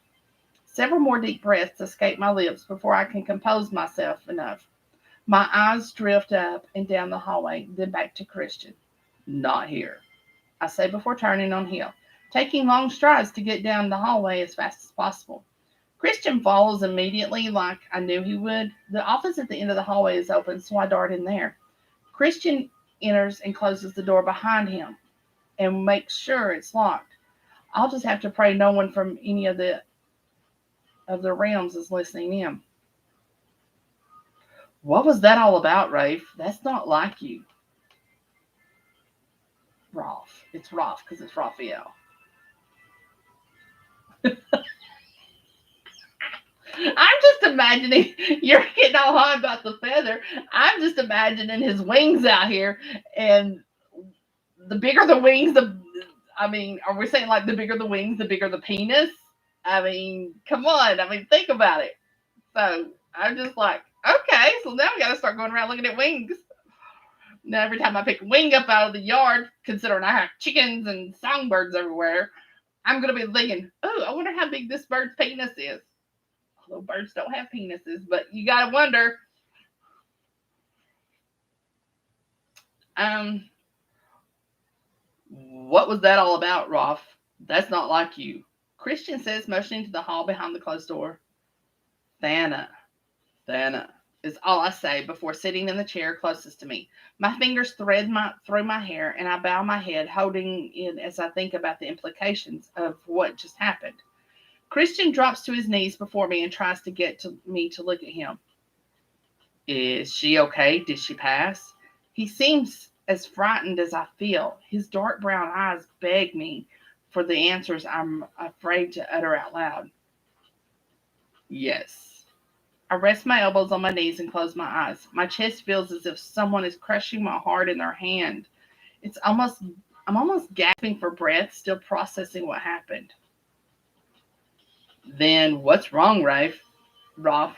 Several more deep breaths escape my lips before I can compose myself enough. My eyes drift up and down the hallway, then back to Christian. Not here, I say before turning on heel, taking long strides to get down the hallway as fast as possible. Christian follows immediately like I knew he would. The office at the end of the hallway is open, so I dart in there. Christian enters and closes the door behind him and makes sure it's locked. I'll just have to pray no one from any of the realms is listening in. What was that all about, Rafe? That's not like you. Rolf. It's Rolf because it's Raphael. I'm just imagining, you're getting all high about the feather. I'm just imagining his wings out here, and the bigger the wings, are we saying like the bigger the wings, the bigger the penis? I mean, come on. I mean, think about it. So I'm just like, okay, so now we got to start going around looking at wings. Now, every time I pick a wing up out of the yard, considering I have chickens and songbirds everywhere, I'm going to be thinking, oh, I wonder how big this bird's penis is. Although birds don't have penises, but you got to wonder. What was that all about, Rolf? That's not like you. Christian says, motioning to the hall behind the closed door. Thana is all I say before sitting in the chair closest to me. My fingers thread through my hair, and I bow my head, holding it as I think about the implications of what just happened. Christian drops to his knees before me and tries to get me to look at him. Is she okay? Did she pass? He seems as frightened as I feel. His dark brown eyes beg me for the answers I'm afraid to utter out loud. Yes. I rest my elbows on my knees and close my eyes. My chest feels as if someone is crushing my heart in their hand. It's almost I'm almost gasping for breath, still processing what happened. Then what's wrong, Rafe? Rolf,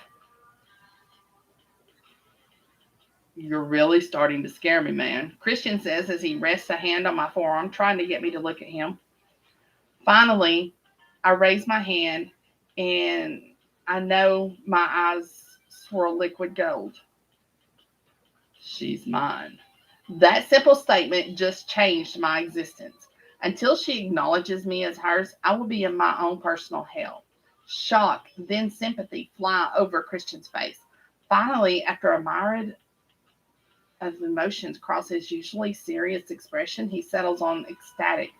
you're really starting to scare me, man. Christian says as he rests a hand on my forearm, trying to get me to look at him. Finally, I raise my hand and I know my eyes swirl liquid gold. She's mine. That simple statement just changed my existence. Until she acknowledges me as hers, I will be in my own personal hell. Shock, then sympathy fly over Christian's face. Finally, after a myriad of emotions cross his usually serious expression, he settles on ecstatic.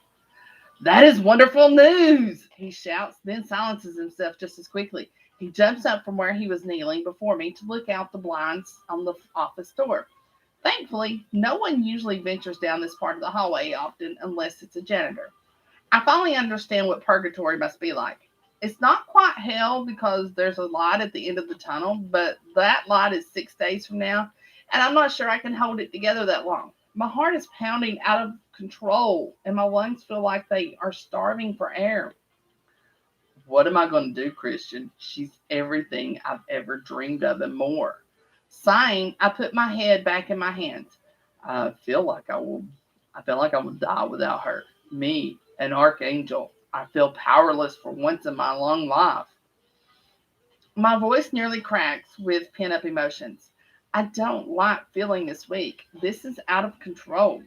That is wonderful news, He shouts, then silences himself just as quickly. He jumps up from where he was kneeling before me to look out the blinds on the office door. Thankfully, no one usually ventures down this part of the hallway often unless it's a janitor. I finally understand what purgatory must be like. It's not quite hell because there's a light at the end of the tunnel, but that light is 6 days from now, and I'm not sure I can hold it together that long. My heart is pounding out of control, and my lungs feel like they are starving for air. What am I going to do, Christian? She's everything I've ever dreamed of and more. Sighing, I put my head back in my hands. I feel like I will. I feel like I will die without her. Me, an archangel. I feel powerless for once in my long life. My voice nearly cracks with pent up emotions. I don't like feeling this weak. This is out of control.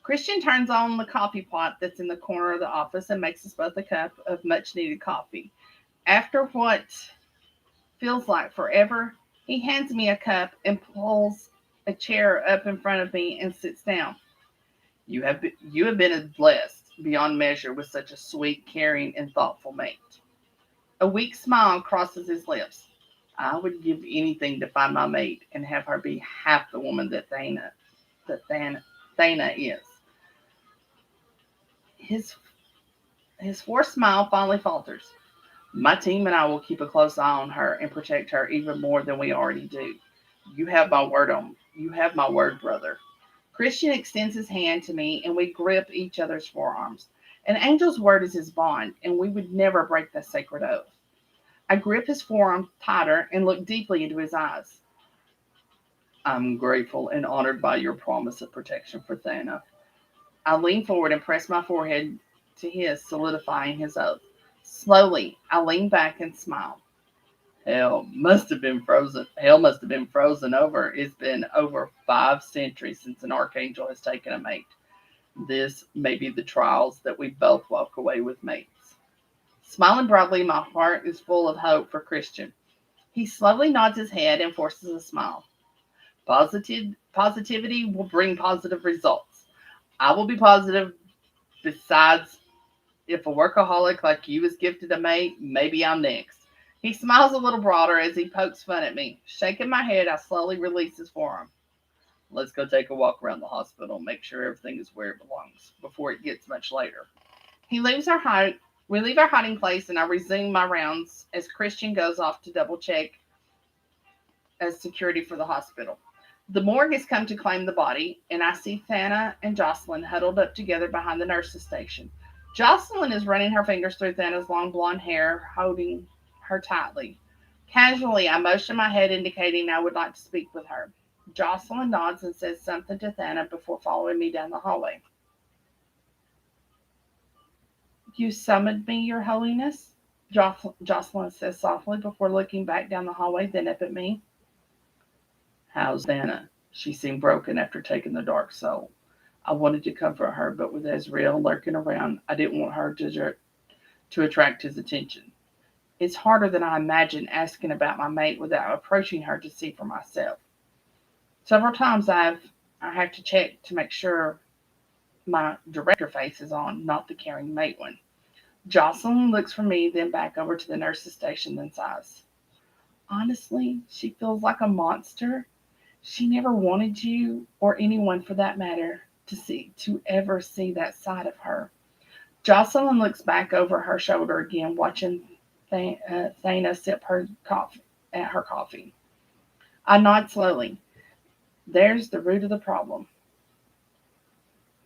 Christian turns on the coffee pot that's in the corner of the office and makes us both a cup of much needed coffee. After what feels like forever, he hands me a cup and pulls a chair up in front of me and sits down. You have been blessed beyond measure with such a sweet, caring, and thoughtful mate. A weak smile crosses his lips. I would give anything to find my mate and have her be half the woman that Thana is. His his forced smile finally falters. My team and I will keep a close eye on her and protect her even more than we already do. You have my word, brother. Christian extends his hand to me and we grip each other's forearms. An angel's word is his bond, and we would never break that sacred oath. I grip his forearm tighter and look deeply into his eyes. I'm grateful and honored by your promise of protection for Thana. I lean forward and press my forehead to his, solidifying his oath. Slowly, I lean back and smile. Hell must have been frozen over. It's been over 5 centuries since an archangel has taken a mate. This may be the trials that we both walk away with mates. Smiling broadly, my heart is full of hope for Christian. He slowly nods his head and forces a smile. Positivity will bring positive results. I will be positive. Besides, if a workaholic like you is gifted a mate, maybe I'm next. He smiles a little broader as he pokes fun at me. Shaking my head, I slowly release his forearm. Let's go take a walk around the hospital, make sure everything is where it belongs before it gets much later. He leaves our hide. We leave our hiding place, and I resume my rounds as Christian goes off to double check as security for the hospital. The morgue has come to claim the body, and I see Thana and Jocelyn huddled up together behind the nurse's station. Jocelyn is running her fingers through Thana's long blonde hair, holding her tightly. Casually, I motion my head, indicating I would like to speak with her. Jocelyn nods and says something to Thana before following me down the hallway. You summoned me, Your Holiness? Jocelyn says softly before looking back down the hallway, then up at me. How's Thana? She seemed broken after taking the dark soul. I wanted to comfort her, but with Azrael lurking around, I didn't want her to attract his attention. It's harder than I imagined asking about my mate without approaching her to see for myself. Several times I have to check to make sure my director face is on, not the caring mate one. Jocelyn looks from me, then back over to the nurse's station, then sighs. Honestly, she feels like a monster. She never wanted you, or anyone for that matter, to ever see that side of her. Jocelyn looks back over her shoulder again, watching Thana sip her coffee. I nod slowly. There's the root of the problem.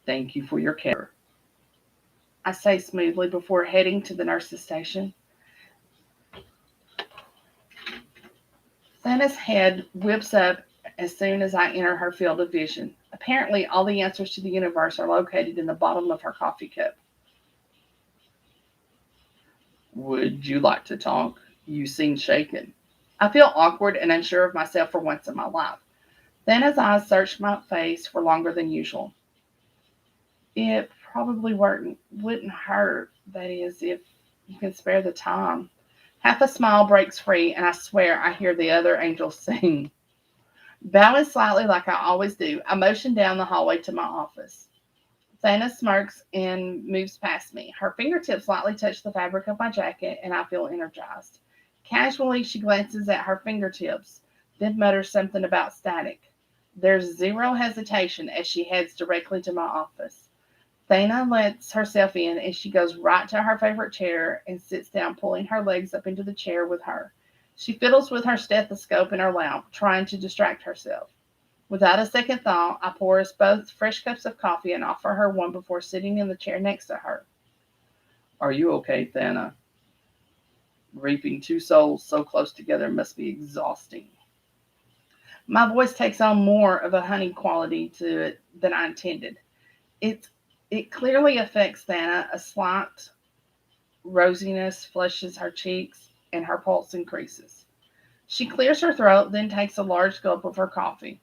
Thank you for your care. I say smoothly before heading to the nurse's station. Thana's head whips up as soon as I enter her field of vision. Apparently, all the answers to the universe are located in the bottom of her coffee cup. Would you like to talk? You seem shaken. I feel awkward and unsure of myself for once in my life. Thana's eyes search my face for longer than usual. It probably wouldn't hurt, that is, if you can spare the time. Half a smile breaks free, and I swear I hear the other angels sing. Bowing slightly like I always do, I motion down the hallway to my office. Thana smirks and moves past me. Her fingertips lightly touch the fabric of my jacket, and I feel energized. Casually, she glances at her fingertips, then mutters something about static. There's zero hesitation as she heads directly to my office. Thana lets herself in, and she goes right to her favorite chair and sits down, pulling her legs up into the chair with her. She fiddles with her stethoscope in her lap, trying to distract herself. Without a second thought, I pour us both fresh cups of coffee and offer her one before sitting in the chair next to her. Are you okay, Thana? Reaping two souls so close together must be exhausting. My voice takes on more of a honey quality to it than I intended. It, it clearly affects Thana. A slight rosiness flushes her cheeks and her pulse increases. She clears her throat, then takes a large gulp of her coffee.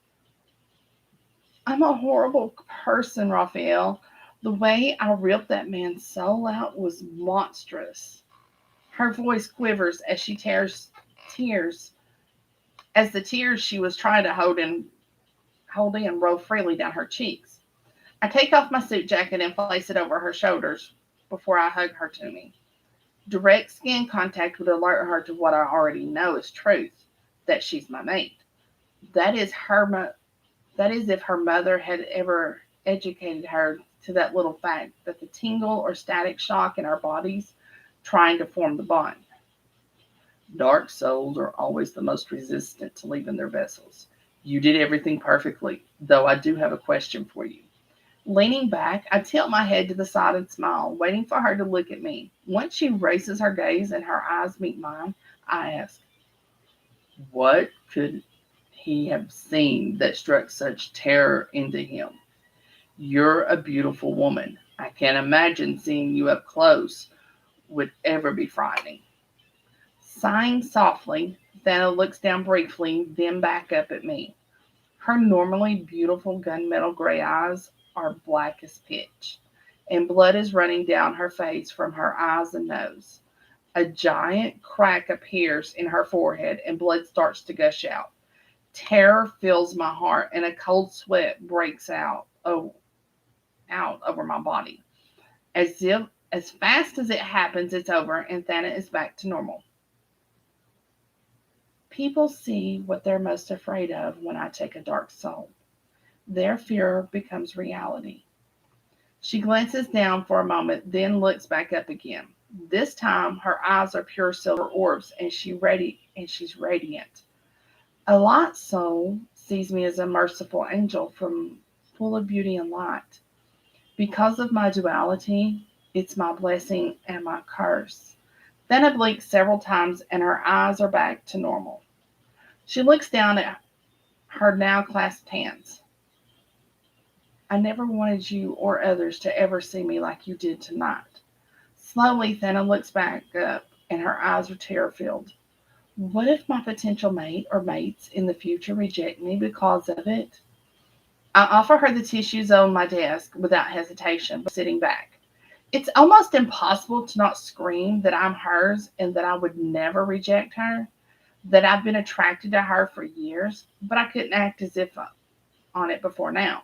I'm a horrible person, Raphael. The way I ripped that man's soul out was monstrous. Her voice quivers as she tears as the tears she was trying to hold in roll freely down her cheeks. I take off my suit jacket and place it over her shoulders before I hug her to me. Direct skin contact would alert her to what I already know is truth, that she's my mate. That is that is if her mother had ever educated her to that little fact that the tingle or static shock in our bodies trying to form the bond. Dark souls are always the most resistant to leaving their vessels. You did everything perfectly, though I do have a question for you. Leaning back, I tilt my head to the side and smile, waiting for her to look at me. Once she raises her gaze and her eyes meet mine, I ask, What could he have seen that struck such terror into him? You're a beautiful woman. I can't imagine seeing you up close would ever be frightening. sighing softly, Thana looks down briefly, then back up at me. Her normally beautiful gunmetal gray eyes are black as pitch, and blood is running down her face from her eyes and nose. A giant crack appears in her forehead, and blood starts to gush out. Terror fills my heart, and a cold sweat breaks out over my body. As fast as it happens, it's over, and Thana is back to normal. People see what they're most afraid of when I take a dark soul. Their fear becomes reality. She glances down for a moment, then looks back up again. This time, her eyes are pure silver orbs, and she's radiant. A light soul sees me as a merciful angel from full of beauty and light. Because of my duality, it's my blessing and my curse. Then I blink several times, and her eyes are back to normal. She looks down at her now clasped hands. I never wanted you or others to ever see me like you did tonight. Slowly, Thana looks back up, and her eyes are terror filled. What if my potential mate or mates in the future reject me because of it? I offer her the tissues on my desk without hesitation, sitting back. It's almost impossible to not scream that I'm hers and that I would never reject her, that I've been attracted to her for years, but I couldn't act as if on it before now.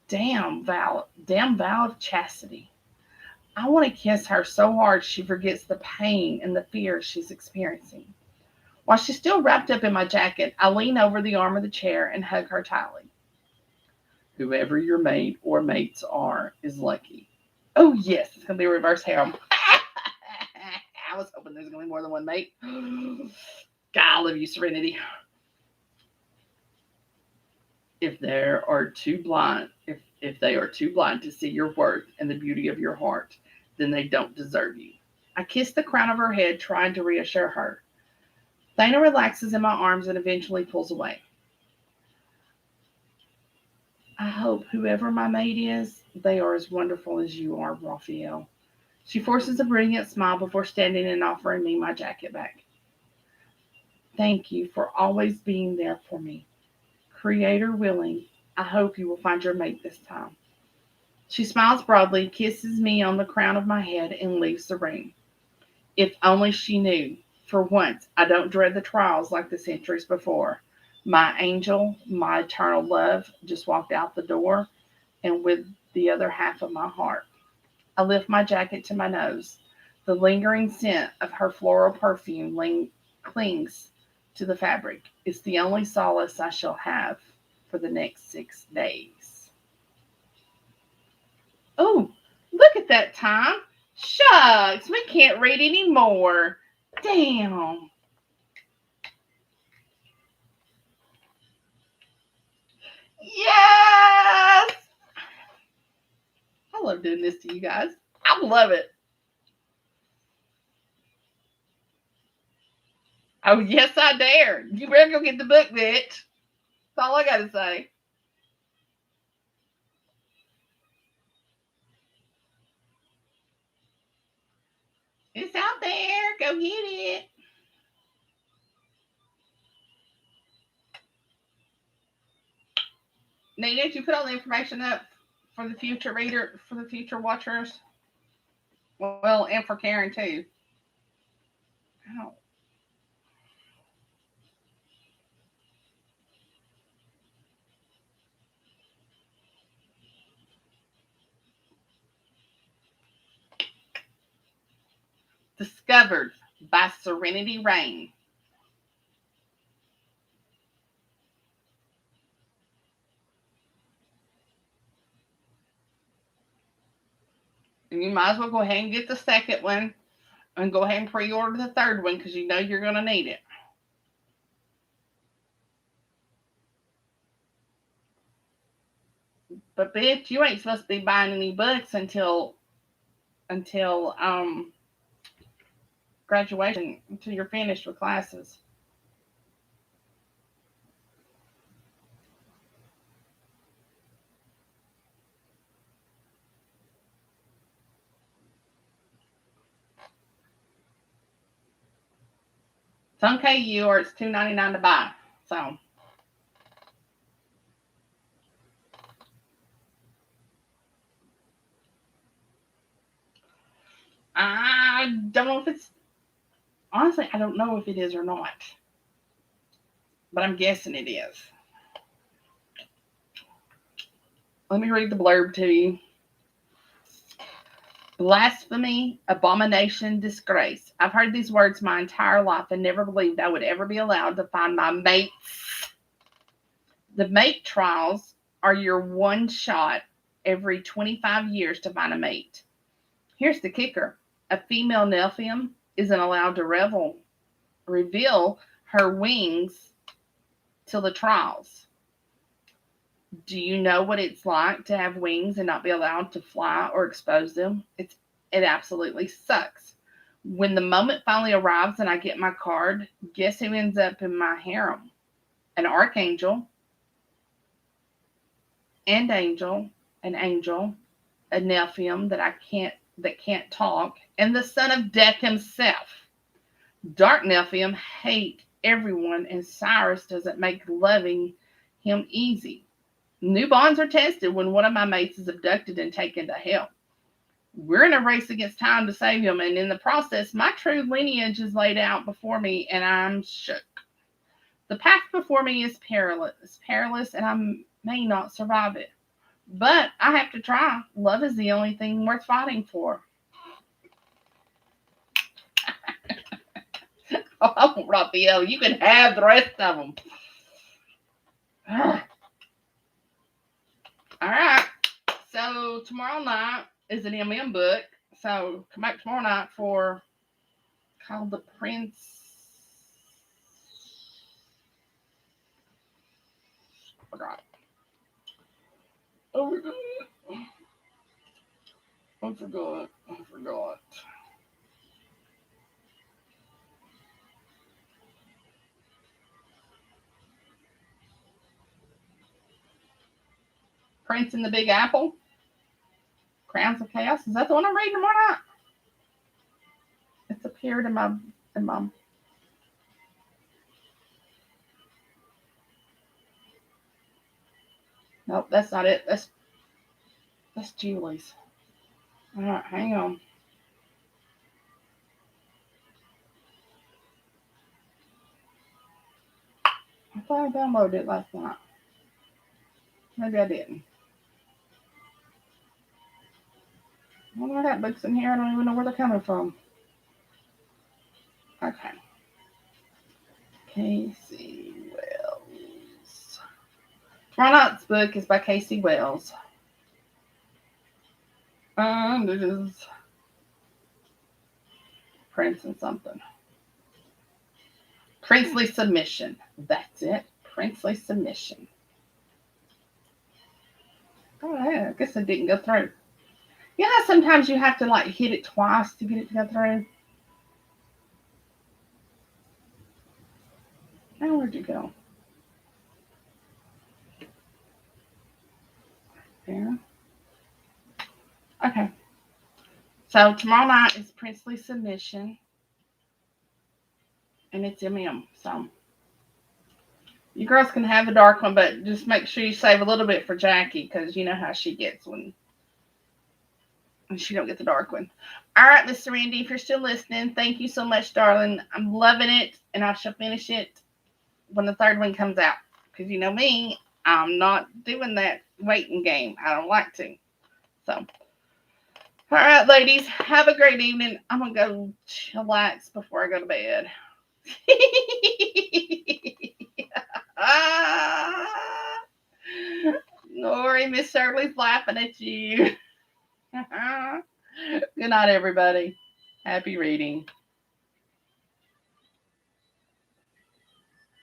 Damn vow of chastity. I want to kiss her so hard she forgets the pain and the fear she's experiencing. While she's still wrapped up in my jacket, I lean over the arm of the chair and hug her tightly. Whoever your mate or mates are is lucky. Oh, yes, it's going to be a reverse harem. I was hoping there's going to be more than one mate. God, I love you, Serenity. If they are too blind to see your worth and the beauty of your heart, then they don't deserve you. I kiss the crown of her head, trying to reassure her. Thana relaxes in my arms and eventually pulls away. I hope whoever my mate is, they are as wonderful as you are, Raphael. She forces a brilliant smile before standing and offering me my jacket back. Thank you for always being there for me. Creator willing, I hope you will find your mate this time. She smiles broadly, kisses me on the crown of my head, and leaves the room. If only she knew. For once, I don't dread the trials like the centuries before. My angel, my eternal love, just walked out the door, and with the other half of my heart. I lift my jacket to my nose. The lingering scent of her floral perfume clings to the fabric. It's the only solace I shall have for the next 6 days. Oh, look at that time. Shucks, we can't read anymore. Damn. Yes! I love doing this to you guys. I love it. Oh, yes, I dare. You better go get the book, bitch. That's all I got to say. It's out there. Go get it. Nina, did you put all the information up for the future reader, for the future watchers? Well, and for Karen, too. Oh. Discovered by Serenity Rayne. And you might as well go ahead and get the second one and go ahead and pre-order the third one because you know you're going to need it. But bitch, you ain't supposed to be buying any books until graduation, until you're finished with classes. It's on KU or it's $2.99 to buy. So I don't know if it's honestly, I don't know if it is or not. But I'm guessing it is. Let me read the blurb to you. Blasphemy, abomination, disgrace. I've heard these words my entire life and never believed I would ever be allowed to find my mates. The mate trials are your one shot every 25 years to find a mate. Here's the kicker. A female Nephilim isn't allowed to reveal her wings till the trials. Do you know what it's like to have wings and not be allowed to fly or expose them? It absolutely sucks. When the moment finally arrives and I get my card, guess who ends up in my harem? An archangel, an angel, a Nephilim that can't talk, and the son of death himself. Dark Nephilim hate everyone, and Cyrus doesn't make loving him easy. New bonds are tested when one of my mates is abducted and taken to hell. We're in a race against time to save him, and in the process, my true lineage is laid out before me, and I'm shook. The path before me is perilous, and I may not survive it. But I have to try. Love is the only thing worth fighting for. I won't Raphael. You can have the rest of them. All right. So tomorrow night is an MM book. So come back tomorrow night for called The Prince. Forgot. Oh, I forgot. Prince in the Big Apple. Crowns of Chaos. Is that the one I'm reading tomorrow night? It's appeared in my Nope, that's not it. That's Julie's. All right, hang on. I thought I downloaded it last night. Maybe I didn't. Well, I got books in here. I don't even know where they're coming from. Okay. Casey Wells. Tomorrow night's book is by Casey Wells. And it is Prince and something. Princely Submission. That's it. Princely Submission. Oh, yeah. I guess it didn't go through. You know, sometimes you have to like hit it twice to get it to go through. Oh, where'd you go? There. Okay. So tomorrow night is Princely Submission. And it's MM. So you girls can have the dark one, but just make sure you save a little bit for Jackie, because you know how she gets when she don't get the dark one. All right, Miss Serenity, if you're still listening, thank you so much, darling. I'm loving it, and I shall finish it when the third one comes out. Because you know me, I'm not doing that waiting game. I don't like to. So, all right, ladies, have a great evening. I'm going to go chillax before I go to bed. Lori, Miss Shirley's laughing at you. Good night, everybody. Happy reading.